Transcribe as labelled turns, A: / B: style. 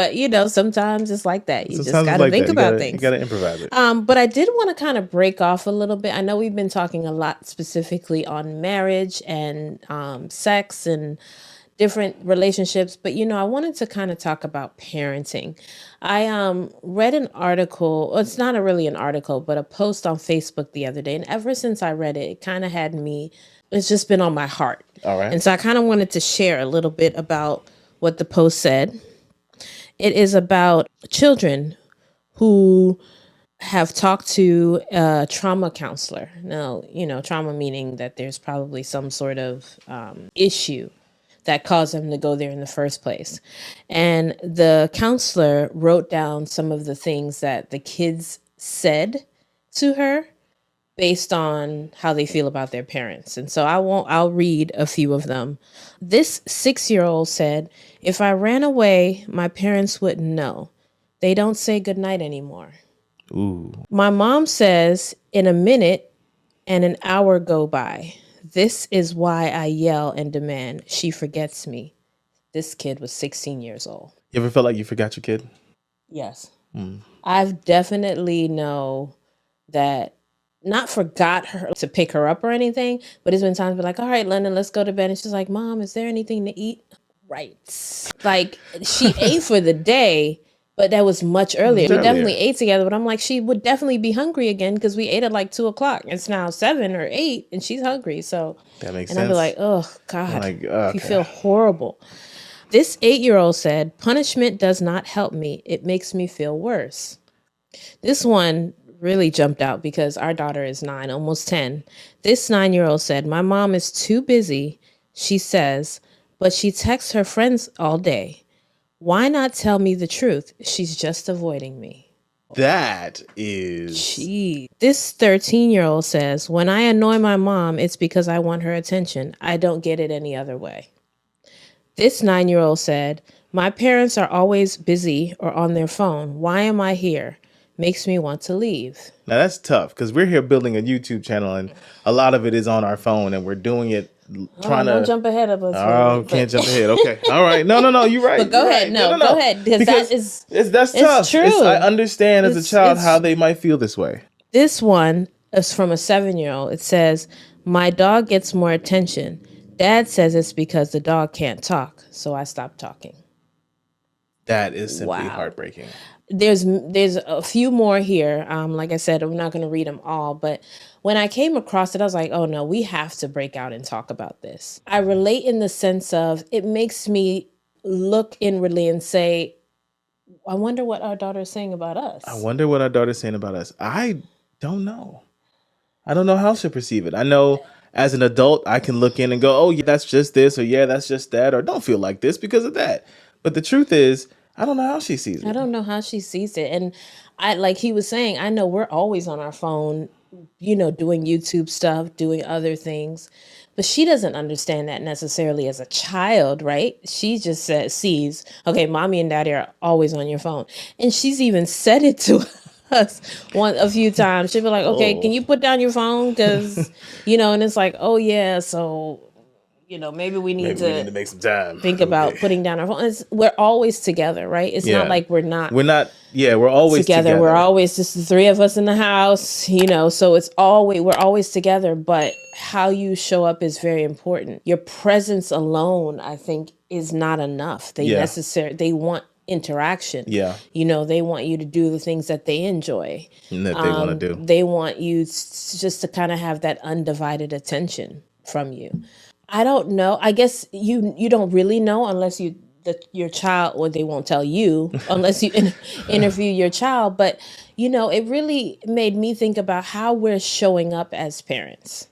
A: But sometimes it's like that. You just
B: Sometimes it's
A: got to
B: like
A: think
B: that.
A: about
B: You
A: things.
B: gotta improvise it.
A: But I did want to kind of break off a little bit. I know we've been talking a lot specifically on marriage and sex and different relationships, but I wanted to kind of talk about parenting. I read an article, well, it's not really an article, but a post on Facebook the other day, and ever since I read it, it kind of had me, it's just been on my heart.
B: All right.
A: And so I kind of wanted to share a little bit about what the post said. It is about children who have talked to a trauma counselor. Now, trauma meaning that there's probably some sort of issue that caused them to go there in the first place. And the counselor wrote down some of the things that the kids said to her based on how they feel about their parents. And so I'll read a few of them. This 6-year-old said, "If I ran away, my parents wouldn't know. They don't say goodnight anymore.
B: Ooh.
A: My mom says in a minute and an hour go by. This is why I yell and demand she forgets me." This kid was 16 years old.
B: You ever felt like you forgot your kid?
A: Yes. I've definitely know that not forgot her to pick her up or anything, but it's been times be like, "All right, London, let's go to bed." And she's like, "Mom, is there anything to eat?" Right. Like she ate for the day, but that was much earlier. We definitely ate together, but I'm like, she would definitely be hungry again because we ate at like 2:00. It's now 7 or 8 and she's hungry. So
B: that makes
A: sense.
B: And
A: I'd be like, "Oh God,
B: like, okay.
A: You feel horrible." This 8-year-old said, "Punishment does not help me. It makes me feel worse." This one really jumped out because our daughter is 9, almost 10. This 9-year-old said, "My mom is too busy," she says, "but she texts her friends all day. Why not tell me the truth? She's just avoiding me."
B: That is...
A: Gee. This 13-year-old says, "When I annoy my mom, it's because I want her attention. I don't get it any other way." This 9-year-old said, "My parents are always busy or on their phone. Why am I here? Makes me want to leave."
B: Now that's tough because we're here building a YouTube channel and a lot of it is on our phone and we're doing it trying to...
A: Don't jump ahead of us.
B: Oh, can't jump ahead. Okay. All right. No, you're right.
A: But go ahead.
B: Right.
A: No, go ahead. Because
B: that's tough.
A: True.
B: I understand as a child how they might feel this way.
A: This one is from a 7-year-old. It says, "My dog gets more attention. Dad says it's because the dog can't talk, so I stopped talking."
B: That is simply heartbreaking.
A: There's a few more here. Like I said, I'm not going to read them all, but when I came across it, I was like, "Oh no, we have to break out and talk about this." I relate in the sense of it makes me look inwardly and say, I wonder what our daughter is saying about us.
B: I wonder what our daughter's saying about us. I don't know. I don't know how she'll perceive it. I know as an adult, I can look in and go, "Oh, yeah, that's just this," or "Yeah, that's just that," or "Don't feel like this because of that." But the truth is, I don't know how she sees it.
A: I don't know how she sees it. And like he was saying, I know we're always on our phone, doing YouTube stuff, doing other things. But she doesn't understand that necessarily as a child, right? She just sees, okay, mommy and daddy are always on your phone. And she's even said it to us a few times. She'll be like, "Okay, can you put down your phone?" Because, and it's like, "Oh, yeah, so... maybe we need to
B: make some time.
A: Think about putting down our phones." We're always together, right? It's not like we're not.
B: Yeah, we're always together.
A: We're always just the three of us in the house, so we're always together. But how you show up is very important. Your presence alone, I think, is not enough. They want interaction.
B: Yeah.
A: They want you to do the things that they enjoy.
B: And that they want to do.
A: They want you just to kind of have that undivided attention from you. I don't know. I guess you don't really know unless your child, or they won't tell you unless you interview your child. But, it really made me think about how we're showing up as parents.